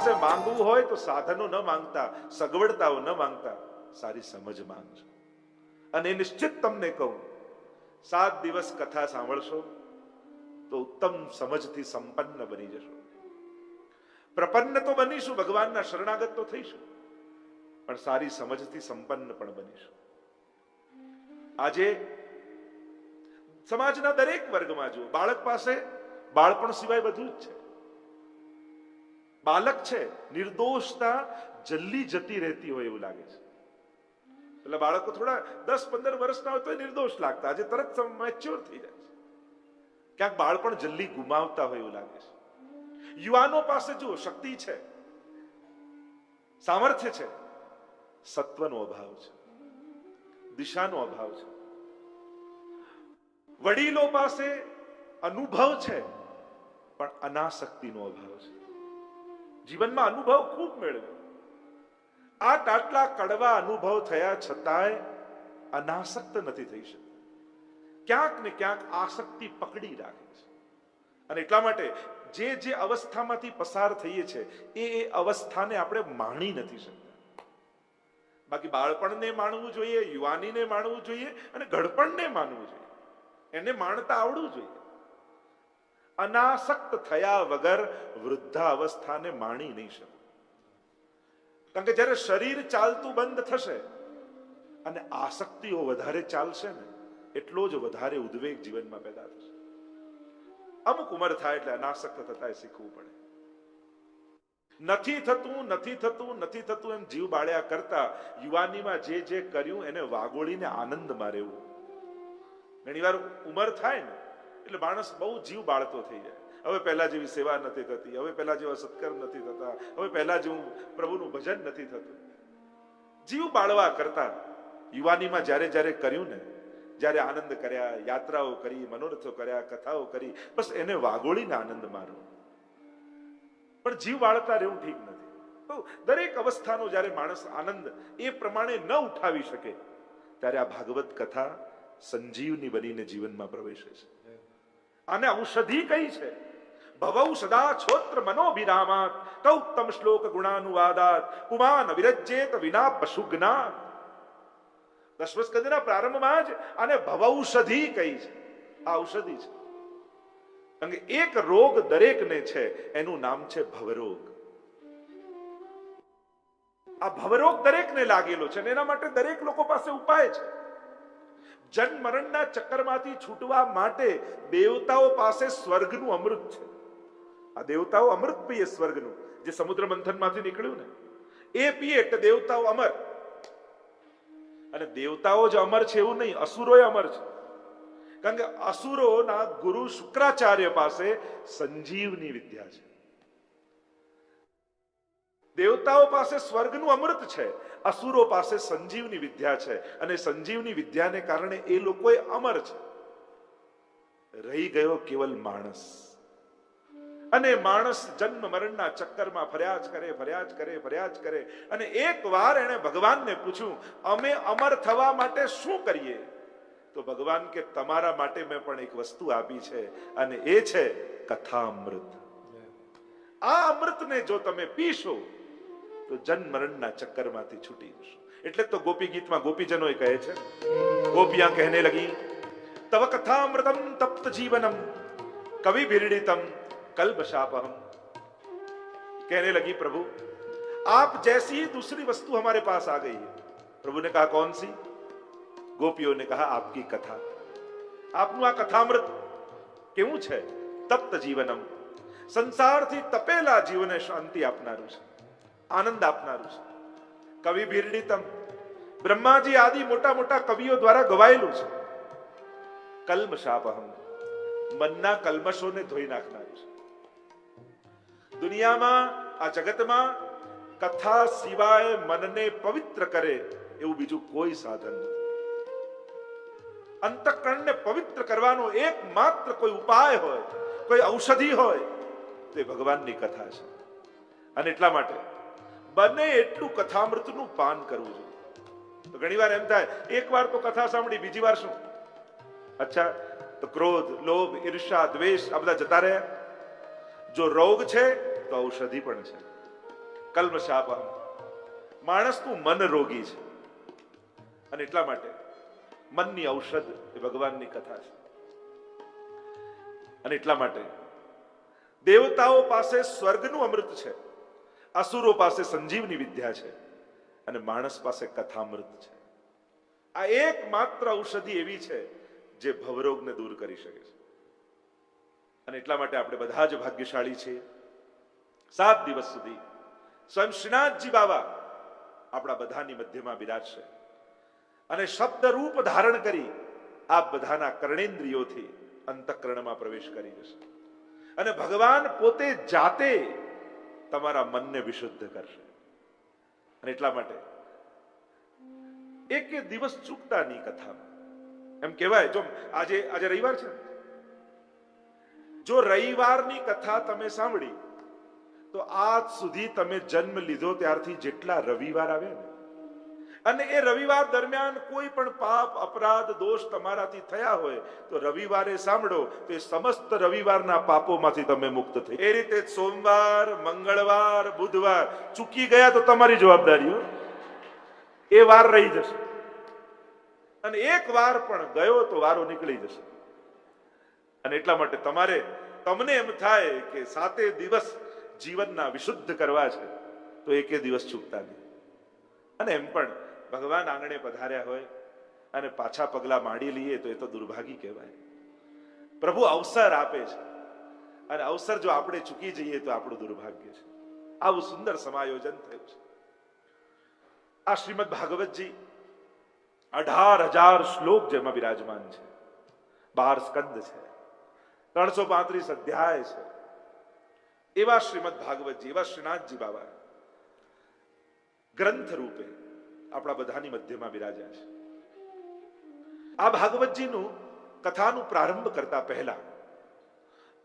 પાસે માંગવું હોય તો સાધનો ન માંગતા, સગવડતાઓ ન માંગતા, સારી સમજ માંગજો. અને નિશ્ચિત તમને કહું, 7 દિવસ કથા સાંભળશો તો ઉત્તમ સમજથી સંપન્ન બની જશો. પ્રપન્ન તો બનીશું, ભગવાનના શરણાગત તો થઈશું, પણ સારી સમજથી સંપન્ન પણ બનીશું. આજે સમાજના દરેક વર્ગમાં જુઓ, બાળક પાસે બાળપણ સિવાય બધું જ છે. બાળક છે, નિર્દોષતા જલ્દી જતી રહેતી હોય એવું લાગે છે. એટલે બાળકો થોડા 10-15 વર્ષના હોય તો નિર્દોષ લાગતા, આજે તરત મેચ્યોર થઈ જાય છે. ક્યાંક બાળપણ જલ્દી ગુમાવતા હોય એવું લાગે છે. યુવાનો પાસે જુઓ, શક્તિ છે, સામર્થ્ય છે, સત્વનો અભાવ છે, દિશાનો અભાવ છે. વડીલો પાસે અનુભવ છે, પણ અનાસક્તિનો અભાવ છે. જીવનમાં અનુભવ ખૂબ મેળવ્યો, આટલા કડવા અનુભવ થયા છતાંય અનાસક્ત નથી થઈ શકતા. ક્યાંક ને ક્યાંક આસક્તિ પકડી રાખે છે. અને એટલા માટે જે અવસ્થામાંથી પસાર થઈએ છે એ અવસ્થાને આપણે માણી નથી શકતા. બાકી બાળપણને માણવું જોઈએ, યુવાનીને માણવું જોઈએ, અને ઘડપણને માનવું જોઈએ. એને માણતા આવડવું જોઈએ. અનાસક્ત થયા વગર વૃદ્ધા અવસ્થાને માણી નહીં શકે. કારણ કે જ્યારે શરીર ચાલતું બંધ થશે અને આસક્તિઓ વધારે ચાલશે ને, એટલો જ વધારે ઉદ્વેગ જીવનમાં પેદા થશે. અમુક ઉંમર થાય એટલે અનાસક્ત થતા શીખવું પડે. નથી થતું એમ જીવ બાળ્યા કરતા યુવાનીમાં જે કર્યું એને વાગોળીને આનંદમાં રહેવું. ઘણી વાર ઉંમર થાય ને એટલે માણસ બહુ જીવ બાળતો થઈ જાય. હવે પહેલા જેવી સેવા નથી થતી, હવે પહેલા જેવા સત્કર્મ નથી થતા, હવે પહેલા જેવું પ્રભુનું ભજન નથી થતું. જીવ બાળવા કરતા યુવાનીમાં જ્યારે કર્યું ને, જ્યારે આનંદ કર્યા, યાત્રાઓ કરી, મનોરથો કર્યા, કથાઓ કરી, બસ એને વાગોળીને આનંદ મારો. પણ જીવ બાળતા રહેવું ઠીક નથી. તો દરેક અવસ્થાનો જ્યારે માણસ આનંદ એ પ્રમાણે ન ઉઠાવી શકે, ત્યારે આ ભાગવત કથા સંજીવની બનીને જીવનમાં પ્રવેશે છે. આને ઔષધિ કઈ છે. ભવૌ સદા છોત્ર મનોભિરામાત કૌત્તમ શ્લોક ગુણાનુવાદાત પુમાન વિરજ્યેત વિના પશુજ્ઞાત. 10મ સ્કંદના પ્રારંભમાં જ આને ભવૌષધિ કહી છે. આ ઔષધિ છે. કારણ કે એક રોગ દરેકને છે, એનું નામ છે ભવરોગ. આ ભવરોગ દરેકને લાગેલો છે અને એના માટે દરેક લોકો પાસે ઉપાય છે. જન્મ મરણના ચક્કરમાંથી છૂટવા માટે દેવતાઓ પાસે સ્વર્ગનું અમૃત છે. આ દેવતાઓ અમૃત પીએ સ્વર્ગનું, જે સમુદ્ર મંથનમાંથી નીકળ્યું ને એ પીએ એટલે દેવતાઓ અમર. અને દેવતાઓ જ અમર છે એવું નહીં, અસુરોય અમર છે. કારણ કે અસુરોના ગુરુ શુક્રાચાર્ય પાસે સંજીવની વિદ્યા છે. દેવતાઓ પાસે સ્વર્ગનું અમૃત છે, અસુરો પાસે સંજીવની વિદ્યા છે. અને સંજીવની વિદ્યાને કારણે એ લોકો અમર છે. રહી ગયો કેવલ માણસ. અને માણસ જન્મ મરણના ચક્કરમાં ફર્યા જ કરે. અને એકવાર એણે ભગવાનને પૂછ્યું, અમે અમર થવા માટે શું કરીએ? તો ભગવાન કે તમારા માટે મેં પણ એક વસ્તુ આપી છે, અને એ છે કથામૃત. આ અમૃતને જો તમે પીશો તો જન્મ મરણના ચક્કરમાંથી છૂટી જશો. એટલે તો ગોપી ગીતમાં ગોપીજનો કહે છે, ગોપિયાं કહેને લગી તવ કથામૃતમ તપ્ત જીવનમ કવિ ભીરડિતમ कल्पशापहम. कहने लगी प्रभु आप जैसी दूसरी वस्तु हमारे पास आ गई है. प्रभु ने कहा कौन सी? गोपियों ने कहा आपकी कथा. आपનું આ કથામૃત કેવું છે? તપ્ત જીવનમ, સંસારથી તપેલા જીવને શાંતિ આપનારું છે, આનંદ આપનારું છે. કવિ ભીરડિતમ, બ્રહ્માજી આદિ મોટા કવિઓ દ્વારા ગવાયેલું છે. કલ્મશાપહમ, મનના કલ્મશોને ધોઈ નાખનારું છે. દુનિયામાં, આ જગતમાં કથા સિવાય મનને પવિત્ર કરે એવું બીજું કોઈ સાધન નથી. અંતઃકરણને પવિત્ર કરવાનો એકમાત્ર કોઈ ઉપાય હોય, કોઈ ઔષધિ હોય, તે ભગવાનની કથા છે. અને એટલા માટે બને એટલું કથામૃતનું પાન કરવું જોઈએ. તો ઘણી વાર એમ થાય, એક વાર તો કથા સાંભળી, બીજી વાર શું? અચ્છા, તો ક્રોધ, લોભ, ઈર્ષા, દ્વેષ આ બધા જતા રહ્યા. જો રોગ છે તો ઔષધિ પણ છે. કલ્મશાપહમ. માણસનું મન રોગી છે અને એટલા માટે મનની ઔષધ એ ભગવાનની કથા છે. અને એટલા માટે દેવતાઓ પાસે સ્વર્ગનું અમૃત છે, અસુરો પાસે સંજીવની વિદ્યા છે અને માણસ પાસે કથામૃત છે. આ એકમાત્ર ઔષધિ એવી છે જે ભવરોગને દૂર કરી શકે છે. અને એટલા માટે આપણે બધા જ ભાગ્યશાળી છીએ. 7 દિવસ સુધી સ્વયં શ્રીનાથજી બાબા આપણા બધાની મધ્યમાં બિરાજશે અને શબ્દ રૂપ ધારણ કરી આપ બધાના કર્ણેન્દ્રિયોથી અંતઃકરણમાં પ્રવેશ કરી જશે અને ભગવાન પોતે જાતે તમારા મનને વિશુદ્ધ કરશે. અને એટલા માટે એક દિવસ ચૂકતા નહીં કથામાં. એમ કહેવાય, જો આજે રવિવાર છે, જો રવિવારની કથા તમે સાંભળી તો આજ સુધી તમે જન્મ લીધો ત્યારથી જેટલા રવિવાર આવે ને, અને એ રવિવાર દરમિયાન કોઈ પણ પાપ અપરાધ દોષ તમારાથી થયા હોય તો રવિવારે સાંભળો તો એ સમસ્ત રવિવારના પાપોમાંથી તમે મુક્ત થઈ. એ રીતે સોમવાર, મંગળવાર, બુધવાર ચૂકી ગયા તો તમારી જવાબદારી, એ વાર રહી જશે. અને એક વાર પણ ગયો તો વારો નીકળી જશે. અને એટલા માટે તમને એમ થાય કે 7 દિવસ જીવનના વિશુદ્ધ કરવા છે તો એકે દિવસ ચૂકતા નહીં. અને એમ પણ ભગવાન આંગણે પધાર્યા હોય અને પાછા પગલા માંડી લઈએ તો એ તો દુર્ભાગી કહેવાય. પ્રભુ અવસર આપે છે અને અવસર જો આપણે ચૂકી જઈએ તો આપણું દુર્ભાગ્ય છે. આવું સુંદર સમાયોજન થયું છે. આ શ્રીમદ ભાગવતજી 18,000 શ્લોક જેમાં બિરાજમાન છે, 12 સ્કંદ છે, 335 અધ્યાય છે. એવા શ્રીમદ ભાગવતજી, એવા શ્રીનાથજી બાબા ગ્રંથ રૂપે આપણા બધાની મધ્યમાં બિરાજ્યા છે. આ ભાગવતજીનું કથાનું પ્રારંભ કરતા પહેલા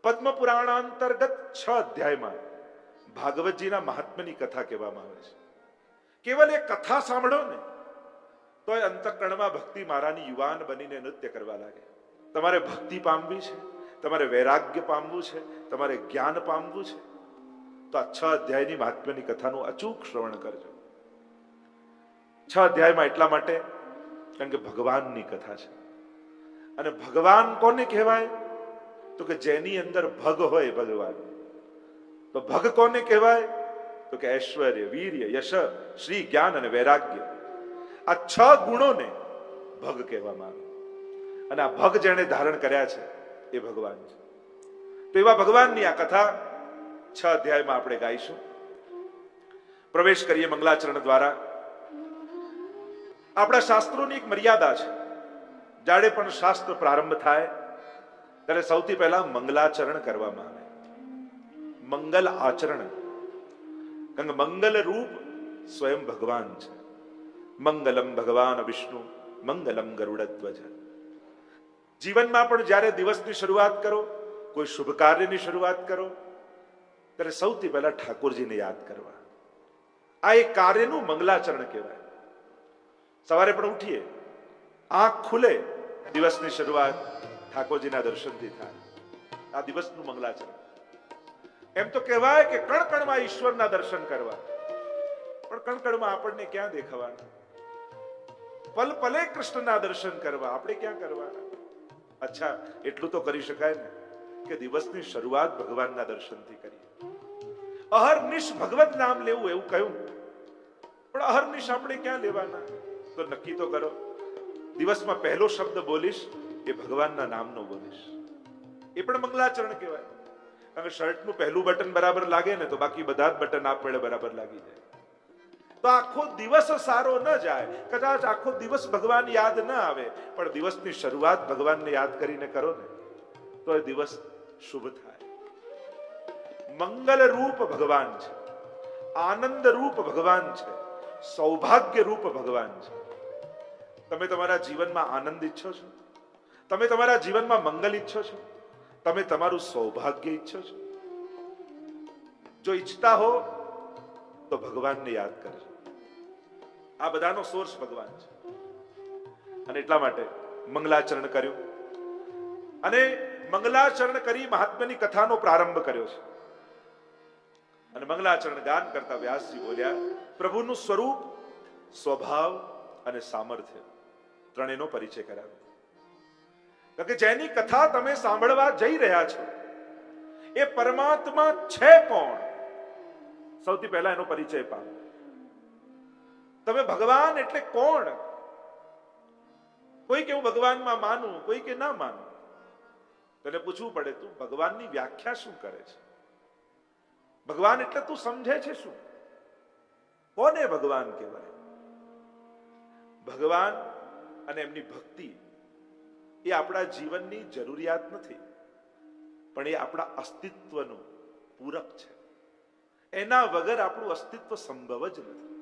પદ્મ પુરાણાંતર્ગત 6 અધ્યાયમાં ભાગવતજીના મહાત્મ્યની કથા કહેવામાં આવે છે. કેવલ એ કથા સાંભળો ને તો એ અંતઃકરણમાં ભક્તિ મારાની યુવાન બનીને નૃત્ય કરવા લાગે. તમારે ભક્તિ પામવી છે, તમારે વૈરાગ્ય પામવું છે, તમારે જ્ઞાન પામવું છે તો આ 6 અધ્યાયની મહાત્મ્યની કથાનું અચૂક શ્રવણ કરજો. 6 અધ્યાયમાં એટલા માટે કારણ કે ભગવાનની કથા છે. અને ભગવાન કોને કહેવાય તો કે જેની અંદર ભગ હોય ભગવાન. તો ભગ કોને કહેવાય તો કે ઐશ્વર્ય, વીર્ય, યશ, શ્રી, જ્ઞાન અને વૈરાગ્ય. આ 6 ગુણોને ભગ કહેવામાં આવે. અને આ ભગ જેણે ધારણ કર્યા છે એ ભગવાન છે. તો એવા ભગવાનની આ કથા 6 અધ્યાયમાં આપણે ગાઈશું. પ્રવેશ કરીએ મંગલાચરણ દ્વારા. આપણા શાસ્ત્રોની એક મર્યાદા છે. જ્યારે પણ શાસ્ત્ર પ્રારંભ થાય ત્યારે સૌથી પહેલા મંગલાચરણ કરવામાં આવે. મંગલ આચરણ, કારણ કે મંગલ રૂપ સ્વયં ભગવાન છે. મંગલમ ભગવાન વિષ્ણુ મંગલમ ગરુડધ્વજ. જીવનમાં પણ જ્યારે દિવસની શરૂઆત કરો, કોઈ શુભ કાર્યની શરૂઆત કરો ત્યારે સૌથી પહેલા ઠાકોરજીને યાદ કરવા. આ એક કાર્યનું મંગલાચરણ કહેવાય. સવારે પણ ઉઠીએ, આંખ ખુલે, દિવસની શરૂઆત ઠાકોરજીના દર્શનથી થાય. આ દિવસનું મંગલાચરણ. એમ તો કહેવાય કે કણકણમાં ઈશ્વરના દર્શન કરવા, પણ કણકણમાં આપણને ક્યાં દેખાવાના? પલ પલે કૃષ્ણના દર્શન કરવા આપણે ક્યાં કરવાના? અચ્છા, એટલું તો કરી શકાય ને કે દિવસની શરૂઆત ભગવાનના દર્શનથી કરીએ. અહર્નિશ ભગવત નામ લેવું એવું કહ્યું, પણ અહર્નિશ આપણે ક્યાં લેવાના? તો નક્કી તો કરો, દિવસમાં પહેલો શબ્દ બોલીશ એ ભગવાનના નામનો બોલીશ. એ પણ મંગલાચરણ કહેવાય. કારણ કે શર્ટનું પહેલું બટન બરાબર લાગે ને તો બાકી બધા જ બટન આપમેળે બરાબર લાગી જાય. તો આખો દિવસ સારો ન જાય. કદાચ આખો દિવસ ભગવાન યાદ ન આવે, પણ દિવસની શરૂઆત ભગવાનને યાદ કરીને કરો ને તો એ દિવસ શુભ થાય. મંગલ રૂપ ભગવાન છે, આનંદ રૂપ ભગવાન છે, સૌભાગ્ય રૂપ ભગવાન છે. તમે તમારા જીવનમાં આનંદ ઈચ્છો છો? તમે તમારા જીવનમાં મંગલ ઈચ્છો છો? તમે તમારું સૌભાગ્ય ઈચ્છો છો? જો ઈચ્છતા હો તો ભગવાનને યાદ કરજો. આ બધાનો સોર્સ ભગવાન છે. અને એટલા માટે મંગલાચરણ કર્યું અને મંગલાચરણ કરી મહાત્માની કથાનો પ્રારંભ કર્યો છે. અને મંગલાચરણ ગાન કરતા વ્યાસજી બોલ્યા, પ્રભુનું સ્વરૂપ, સ્વભાવ અને સામર્થ્ય ત્રણેયનો પરિચય કરાવ્યો. કે જેની કથા તમે સાંભળવા જઈ રહ્યા છો એ પરમાત્મા છે કોણ? સૌથી પહેલા એનો પરિચય પામો. તમે ભગવાન એટલે કોણ? કોઈ કે હું ભગવાનમાં માનું, કોઈ કે ના માનું. તને પૂછવું પડે, તું ભગવાનની વ્યાખ્યા શું કરે છે? ભગવાન એટલે તું સમજે છે શું? કોને ભગવાન કહેવાય? ભગવાન અને એમની ભક્તિ એ આપણા જીવનની જરૂરિયાત નથી, પણ એ આપણા અસ્તિત્વનું પૂરક છે. એના વગર આપણું અસ્તિત્વ સંભવ જ નથી.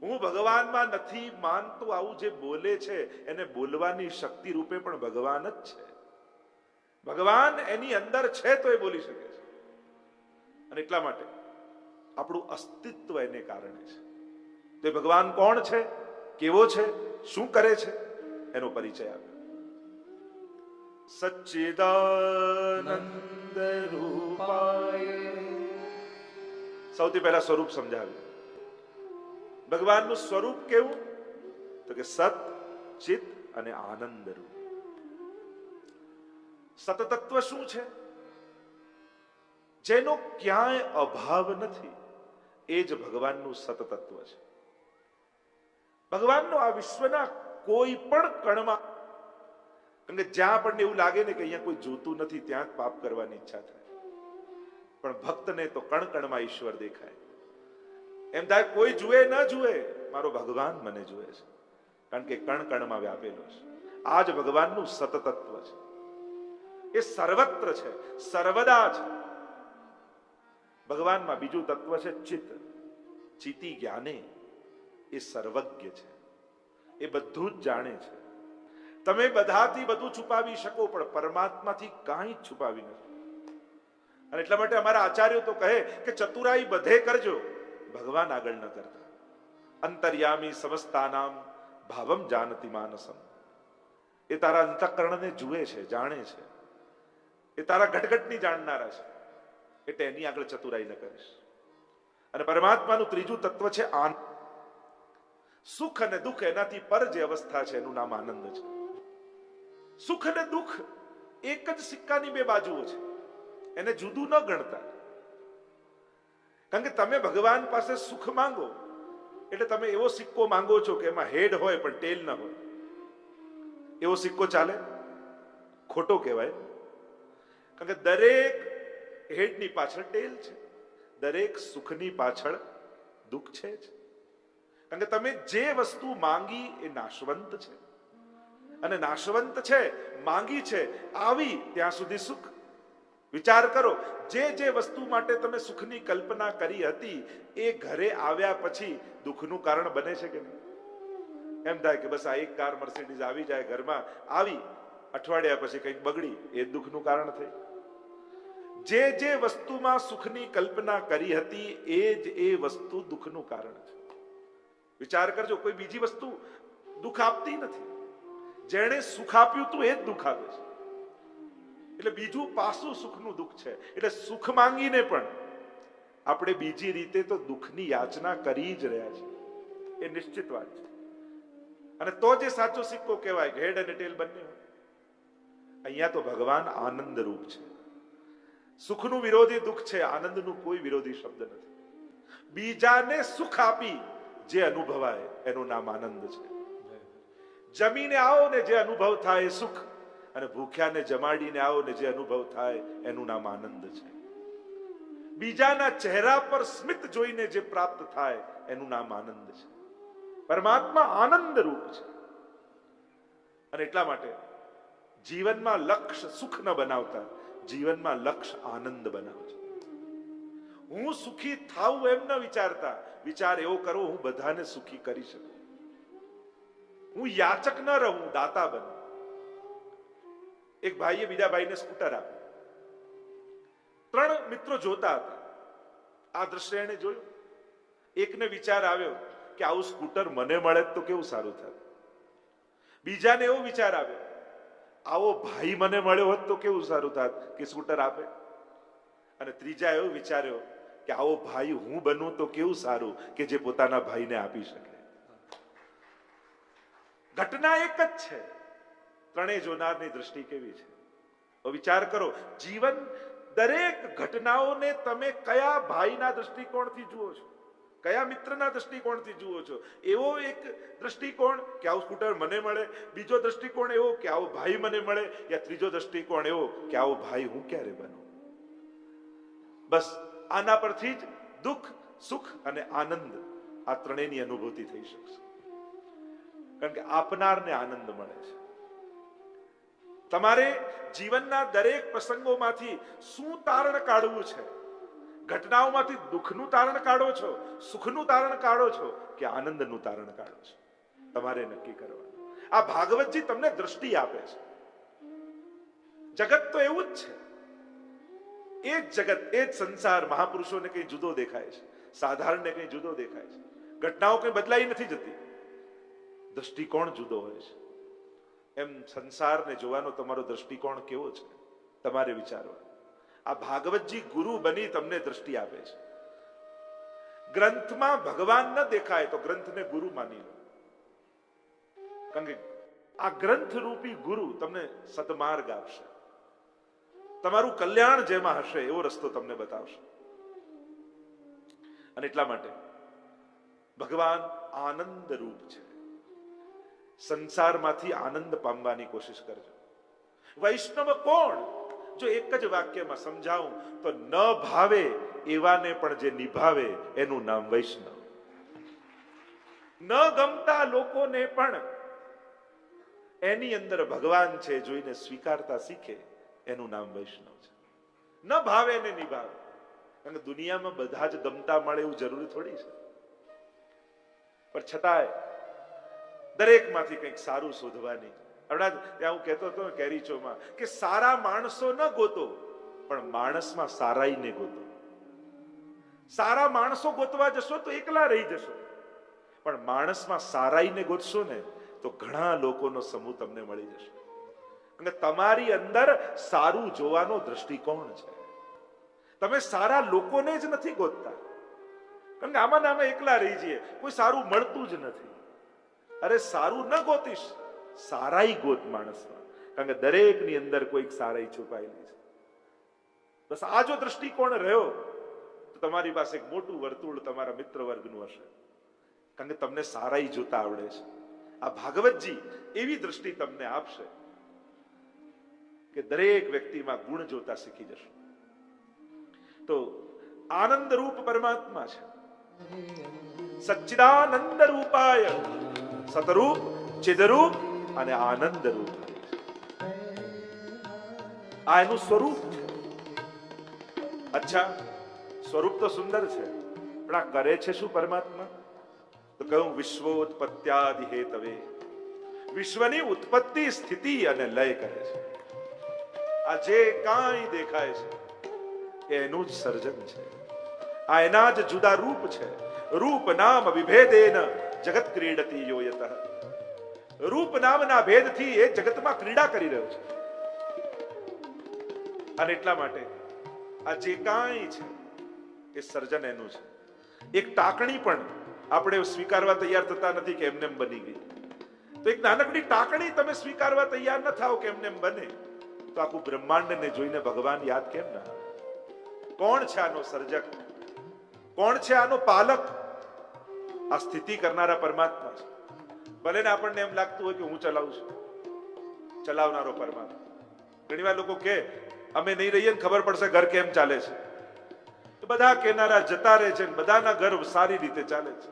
હું ભગવાનમાં નથી માનતો આવું જે બોલે છે એને બોલવાની શક્તિ રૂપે પણ ભગવાન જ છે. ભગવાન એની અંદર છે તો એ બોલી શકે છે. અને એટલા માટે આપણું અસ્તિત્વ એને કારણે છે. તો એ ભગવાન કોણ છે, કેવો છે, શું કરે છે, એનો પરિચય આપ્યો. સચ્ચિદાનંદ રૂપાય. સૌથી પહેલા સ્વરૂપ સમજાવ્યું. ભગવાનનું સ્વરૂપ કેવું? તો કે સત, ચિત અને આનંદ રૂપ. સતતત્વ શું છે? જેનો ક્યાંય અભાવ નથી, એ જ ભગવાનનું સતતત્વ છે. ભગવાનનો આ વિશ્વના કોઈ પણ કણમાં, કારણ કે જ્યાં આપણને એવું લાગે ને કે અહીંયા કોઈ જોતું નથી ત્યાં પાપ કરવાની ઈચ્છા થાય, પણ ભક્તને તો કણ કણમાં ઈશ્વર દેખાય. એમ થાય કોઈ જુએ ન જુએ, મારો ભગવાન મને જુએ છે, કારણ કે કણ કણમાં વ્યાપેલો છે. આ જ ભગવાનનું સતતત્વ છે. એ સર્વત્ર છે, સર્વદા છે. ભગવાનમાં બીજું તત્વ છે ચિત્ત. ચિતિ જ્ઞાને, એ સર્વજ્ઞ છે, એ બધું જ જાણે છે. તમે બધાથી બધું છુપાવી શકો, પણ પરમાત્માથી કાંઈ છુપાવી નથી. અને એટલા માટે અમારા આચાર્યો તો કહે કે ચતુરાઈ બધે કરજો, ભગવાન આગળ ન કરતા. અંતર્યામી સમસ્તાનામ ભાવમ જાનતી માનસમ. એ તારા અંતઃકરણને જુએ છે, જાણે છે. એ તારા ઘટઘટની જાણનારા છે, એટલે એની આગળ ચતુરાઈ ન કરીશ. અને પરમાત્માનું ત્રીજું તત્વ છે આનંદ. સુખ અને દુઃખ એનાથી પર જે અવસ્થા છે એનું નામ આનંદ છે. સુખ અને દુઃખ એક જ સિક્કાની બે બાજુઓ છે, એને જુદું ન ગણતા. કારણ કે તમે ભગવાન પાસે સુખ માંગો એટલે તમે એવો સિક્કો માંગો છો કે એમાં હેડ હોય પણ ટેલ ન હોય. એવો સિક્કો ચાલે? ખોટો કહેવાય. કારણ કે દરેક હેડની પાછળ ટેલ છે, દરેક સુખની પાછળ દુઃખ છે જ. કારણ કે તમે જે વસ્તુ માંગી એ નાશવંત છે, અને નાશવંત છે, માંગી છે, આવી ત્યાં સુધી સુખ. વિચાર કરો, જે વસ્તુ માટે તમે સુખની કલ્પના કરી હતી એ ઘરે આવ્યા પછી દુઃખનું કારણ બને છે કે નહીં? એમ થાય કે બસ આ એક કાર મર્સિડીઝ આવી જાય ઘરમાં, આવી અઠવાડિયા પછી કંઈક બગડી, એ દુઃખનું કારણ થઈ. જે વસ્તુમાં સુખની કલ્પના કરી હતી એ જ એ વસ્તુ દુઃખનું કારણ છે. વિચાર કરજો, કોઈ બીજી વસ્તુ દુઃખ આપતી નથી. જેણે સુખ આપ્યું તું એ જ દુઃખ આપે છે. એટલે બીજું પાસું સુખનું દુઃખ છે. એટલે સુખ માંગીને પણ આપણે બીજી રીતે તો દુઃખની યાચના કરી જ રહ્યા છીએ, એ નિશ્ચિત વાત છે. અને તો જે સાચો સિક્કો કહેવાય, હેડ અને ટેલ બંને હોય. અહીંયા તો ભગવાન આનંદ રૂપ છે. સુખનું વિરોધી દુઃખ છે, આનંદનું કોઈ વિરોધી શબ્દ નથી. બીજાને સુખ આપી જે અનુભવાય એનું નામ આનંદ છે. જમીને આવો ને જે અનુભવ થાય એ સુખ, અને ભૂખ્યાને જમાડીને આવો ને જે અનુભવ થાય એનું નામ આનંદ છે. બીજાના ચહેરા પર સ્મિત જોઈને જે પ્રાપ્ત થાય એનું નામ આનંદ છે. પરમાત્મા આનંદ રૂપ છે. અને એટલા માટે જીવનમાં લક્ષ્ય સુખ ન બનાવતા, જીવનમાં લક્ષ્ય આનંદ બનાવજો. હું સુખી થાઉં એમ ન વિચારતા, વિચાર એવો કરો હું બધાને સુખી કરી શકું. હું યાચક ન રહું, દાતા બનું. એક ભાઈએ બીજા ભાઈને સ્કૂટર આપ્યું. 3 મિત્રો જોતા હતા. આ દ્રશ્ય એને જોયું. એકને વિચાર આવ્યો કે આવું સ્કૂટર મને મળે તો કેવું સારું થાય. બીજાને એવો વિચાર આવ્યો, આવો ભાઈ મને મળ્યો હોત તો કેવું સારું થાત કે સ્કૂટર આપે. અને ત્રીજા એવો વિચાર્યો કે આવો ભાઈ હું બનું તો કેવું સારું કે જે પોતાના ભાઈને આપી શકે. ઘટના એક જ છે, ત્રણેય જોનારની દ્રષ્ટિ કેવી છે. તો વિચાર કરો, જીવન દરેક ઘટનાઓને તમે કયા ભાઈના દ્રષ્ટિકોણથી જુઓ છો, કયા મિત્રના દ્રષ્ટિકોણથી જુઓ છો. એવો એક દ્રષ્ટિકોણ કે આવું સ્કૂટર મને મળે, બીજો દ્રષ્ટિકોણ એવો કે આવો ભાઈ મને મળે, યા ત્રીજો દ્રષ્ટિકોણ એવો કે આવો ભાઈ હું ક્યારે બનું. બસ આના પરથી જ દુઃખ, સુખ અને આનંદ આ ત્રણેયની અનુભૂતિ થઈ શકશે. કારણ કે આપનારને આનંદ મળે છે. તમારે જીવનના દરેક પ્રસંગોમાંથી શું તારણ કાઢવું છે? ઘટનાઓમાંથી દુઃખનું તારણ કાઢો છો, સુખનું તારણ કાઢો છો કે આનંદનું તારણ કાઢો છો? તમારે નક્કી કરવાનું. આ ભાગવતજી તમને દ્રષ્ટિ આપે છે. જગત તો એવું જ છે, એ જ જગત, એ જ સંસાર મહાપુરુષોને કઈ જુદો દેખાય છે, સાધારણને કઈ જુદો દેખાય છે. ઘટનાઓ કઈ બદલાઈ નથી જતી, દ્રષ્ટિકોણ જુદો હોય છે. એમ સંસારને જોવાનો તમારો દ્રષ્ટિકોણ કેવો છે તમારે વિચારવા. આ ભાગવતજી ગુરુ બની તમને દ્રષ્ટિ આપે છે. ગ્રંથમાં ભગવાન ન દેખાય તો ગ્રંથને ગુરુ માની લો, કારણ કે આ ગ્રંથ રૂપી ગુરુ તમને સદમાર્ગ આપશે. તમારું કલ્યાણ જેમાં હશે એવો રસ્તો તમને બતાવશે. અને એટલા માટે ભગવાન આનંદ રૂપ છે. સંસારમાંથી આનંદ પામવાની કોશિશ કરજો. વૈષ્ણવ કોણ? જો એક જ વાક્યમાં સમજાવું તો ન ભાવે એવાને પણ જે નિભાવે એનું નામ વૈષ્ણવ. ન ગમતા લોકોને પણ એની અંદર ભગવાન છે જોઈને સ્વીકારતા શીખે એનું નામ વૈષ્ણવ છે. ન ભાવે ને નિભાવે. કારણ કે દુનિયામાં બધા જ ગમતા મળે એવું જરૂરી થોડી છે, પણ છતાંય દરેકમાંથી કંઈક સારું શોધવાની. હમણાં ત્યાં હું કહેતો હતો કેરીચોમાં કે સારા માણસો ન ગોતો, પણ માણસમાં સારાઈને ગોતો. સારા માણસો ગોતવા જશો તો એકલા રહી જશો, પણ માણસમાં સારાઈને ગોતશો ને તો ઘણા લોકોનો સમૂહ તમને મળી જશે. અને તમારી અંદર સારું જોવાનો દ્રષ્ટિકોણ છે. તમે સારા લોકોને જ નથી ગોતતા, કારણ કે આમાં નામે એકલા રહી જઈએ, કોઈ સારું મળતું જ નથી. અરે સારું ન ગોતીશ, સારાઈ ગોત માણસમાં, કારણ કે દરેકની અંદર કોઈક સારાઈ છુપાયેલી છે. બસ આ જો દ્રષ્ટિકોણ રહ્યો તો તમારી પાસે એક મોટું વર્તુળ તમારા મિત્ર વર્ગનું હશે, કારણ કે તમને સારાઈ જોતા આવડે છે. આ ભાગવતજી એવી દ્રષ્ટિ તમને આપશે કે દરેક વ્યક્તિમાં ગુણ જોતા શીખી જશો. તો આનંદ રૂપ પરમાત્મા છે. સચ્ચિદાનંદ રૂપાય સતરૂપ, ચિદરૂપ અને આનંદ રૂપ. આ એનું સ્વરૂપ છે. અચ્છા, સ્વરૂપ તો સુંદર છે, પણ આ કરે છે શું પરમાત્મા? તો કહ્યું વિશ્વોત્પત્યાદિ હેતવે, વિશ્વની ઉત્પત્તિ, સ્થિતિ અને લય કરે છે. આ જે કાંઈ દેખાય છે એનું જ સર્જન છે. આ એના જ જુદા રૂપ છે. રૂપ નામ વિભેદેન જગત ક્રીડતી યોયતઃ. રૂપ નામના ભેદથી એ જગતમાં ક્રીડા કરી રહ્યો છે. અને એટલા માટે આ જે કાંઈ છે એ સર્જન એનું છે. એક ટાંકણી પણ આપણે સ્વીકારવા તૈયાર થતા નથી કે એમને બની ગઈ. તો એક નાનકડી ટાંકણી તમે સ્વીકારવા તૈયાર ન થાઓ કે એમને બને, તો આખું બ્રહ્માંડને જોઈને ભગવાન યાદ કેમ ના આવે? કોણ છે આનો સર્જક? કોણ છે આનો પાલક? આ સ્થિતિ કરનારા પરમાત્મા છે. ભલે ને આપણને એમ લાગતું હોય કે હું ચલાવું છું, ચલાવનારો પરમાત્મા. ઘણી વાર લોકો કે અમે નહીં રહીએ ને ખબર પડશે ઘર કેમ ચાલે છે. તો બધા કેનારા જતા રહે છે, બધાના ઘર સારી રીતે ચાલે છે.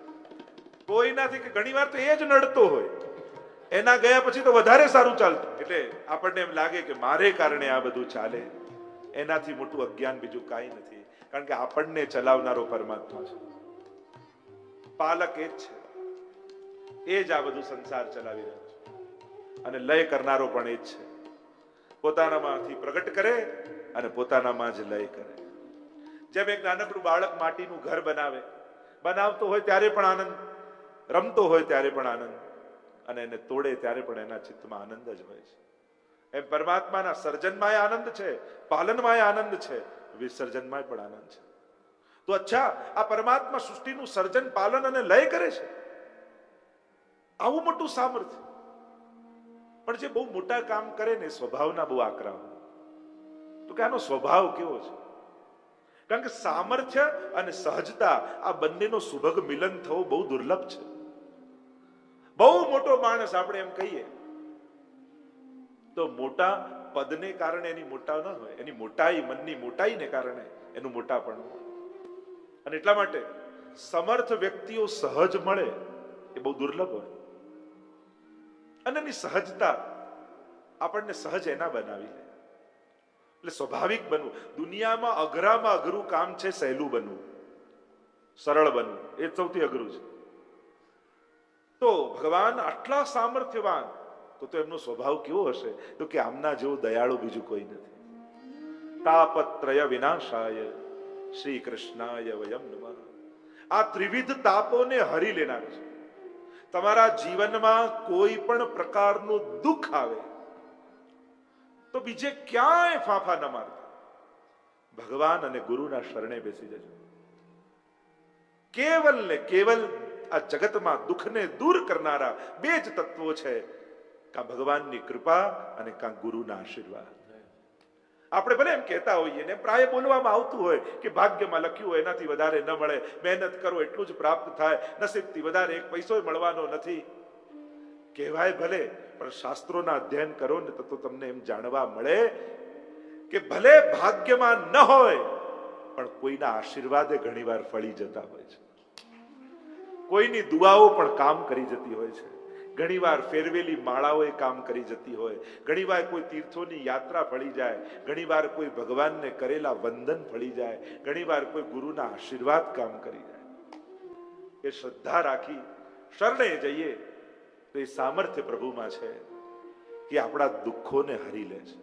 કોઈ નથી કે ઘણી વાર તો એ જ નડતો હોય, એના ગયા પછી તો વધારે સારું ચાલતું. એટલે આપણને એમ લાગે કે મારે કારણે આ બધું ચાલે. એનાથી મોટું અજ્ઞાન બીજું કાંઈ નથી, કારણ કે આપણને ચલાવનારો પરમાત્મા છે. પાલક એ જ છે. એ જ આ બધું સંસાર ચલાવી રહ્યો છે. અને લય કરનારો પણ એ જ છે. પોતાનામાંથી પ્રગટ કરે અને પોતાનામાં જ લય કરે. જેમ એક નાનકડું બાળક માટીનું ઘર બનાવે, બનાવતો હોય ત્યારે પણ આનંદ, રમતો હોય ત્યારે પણ આનંદ, અને એને તોડે ત્યારે પણ એના ચિત્તમાં આનંદ જ હોય છે. એમ પરમાત્માના સર્જનમાં આનંદ છે, પાલનમાં આનંદ છે, વિસર્જનમાં પણ આનંદ છે. તો અચ્છા, આ પરમાત્મા સૃષ્ટિનું સર્જન, પાલન અને લય કરે છે, આવું મોટું સામર્થ્ય. પણ જે બહુ મોટા કામ કરે ને સ્વભાવના બહુ આકરા હોય. તો કે આનો સ્વભાવ કેવો છે? કારણ કે સામર્થ્ય અને સહજતા આ બંનેનો સુભગ મિલન થવું બહુ દુર્લભ છે. બહુ મોટો માણસ આપણે એમ કહીએ તો મોટા પદને કારણે એની મોટા ન હોય, એની મોટાઈ, મનની મોટાઈને કારણે એનું મોટાપણ હોય. અને એટલા માટે સમર્થ વ્યક્તિઓ સહજ મળે એ બહુ દુર્લભ હોય. અને એની સહજતા આપણને સહજ એના બનાવી લે. એટલે સ્વાભાવિક બનવું. દુનિયામાં અઘરામાં અઘરું કામ છે સહેલું બનવું, સરળ બનવું, એ સૌથી અઘરું છે. તો ભગવાન આટલા સામર્થ્યવાન, તો એમનો સ્વભાવ કેવો હશે? તો કે આમના જેવો દયાળુ બીજું કોઈ નથી. તાપત્રય વિનાશાય શ્રી કૃષ્ણાય વયમ નમઃ. આ ત્રિવિધ તાપોને હરી લેનાર છે. તમારા જીવનમાં કોઈ પણ પ્રકારનું દુઃખ આવે તો બીજે ક્યાંય ફાંફા ન મારતા, ભગવાન અને ગુરુના શરણે બેસી જજો. કેવલ ને કેવલ આ જગતમાં દુઃખને દૂર કરનારા બે જ તત્વો છે, કાં ભગવાનની કૃપા અને કાં ગુરુના આશીર્વાદ. આપણે ભલે એમ કહેતા હોઈએ ને, પ્રાય બોલવામાં આવતું હોય કે ભાગ્યમાં લખ્યું હોય એનાથી વધારે ન મળે, મહેનત કરો એટલું જ પ્રાપ્ત થાય, નસીબથી વધારે એક પૈસો મળવાનો નથી. કહેવાય ભલે, પણ શાસ્ત્રોના અધ્યયન કરો ને તો તમને એમ જાણવા મળે કે ભલે ભાગ્યમાં ન હોય પણ કોઈના આશીર્વાદે ઘણીવાર ફળી જતા હોય છે. કોઈની દુઆઓ પણ કામ કરી જતી હોય છે. ઘણીવાર ફેરવેલી માળાઓ કામ કરી જતી હોય, ઘણીવાર કોઈ તીર્થોની યાત્રા ફળી જાય, ઘણીવાર કોઈ ભગવાનને કરેલા વંદન ફળી જાય, ઘણીવાર કોઈ ગુરુના આશીર્વાદ કામ કરી જાય. એ શ્રદ્ધા રાખી શરણે જઈએ તો એ સામર્થ્ય પ્રભુમાં છે કે આપણા દુઃખોને હરી લે છે.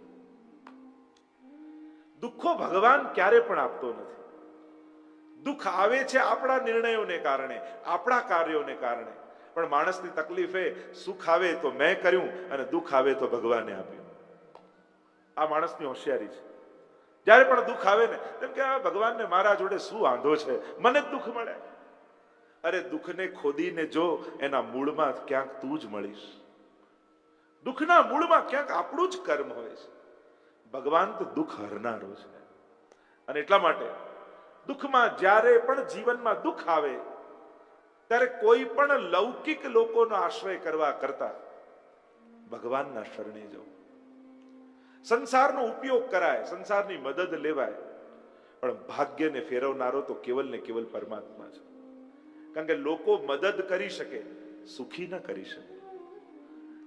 દુઃખો ભગવાન ક્યારે પણ આપતો નથી. દુઃખ આવે છે આપણા નિર્ણયોને કારણે, આપણા કાર્યોને કારણે. પણ માણસની તકલીફ એ, સુખ આવે તો મેં કર્યું અને દુઃખ આવે તો ભગવાને આપ્યું. આ માણસની હોશિયારી છે. જ્યારે પણ દુઃખ આવે ને તેમ કે ભગવાનને મારા જોડે શું વાંધો છે, મને જ દુઃખ મળે. અરે દુઃખને ખોદીને જો એના મૂળમાં ક્યાંક તું જ મળીશ. દુઃખના મૂળમાં ક્યાંક આપણું જ કર્મ હોય છે. ભગવાન તો દુઃખ હરનારો છે. અને એટલા માટે દુઃખમાં, જ્યારે પણ જીવનમાં દુઃખ આવે ત્યારે કોઈ પણ લૌકિક લોકોનો આશ્રય કરવા કરતા ભગવાનના શરણે જવું. સંસારનો ઉપયોગ કરાય, સંસારની મદદ લેવાય, પણ ભાગ્યને ફેરવનારો તો કેવલ ને કેવલ પરમાત્મા છે. કારણ કે લોકો મદદ કરી શકે, સુખી ન કરી શકે.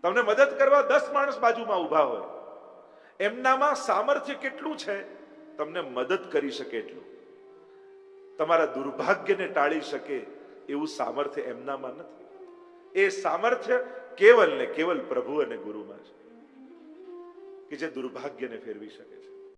તમને મદદ કરવા 10 માણસ બાજુમાં ઊભા હોય, એમનામાં સામર્થ્ય કેટલું છે તમને મદદ કરી શકે એટલું. તમારા દુર્ભાગ્યને ટાળી શકે એવું સામર્થ્ય એમનામાં નથી. એ સામર્થ્ય કેવલ ને કેવલ પ્રભુ અને ગુરુમાં છે કે જે દુર્ભાગ્યને ફેરવી શકે છે.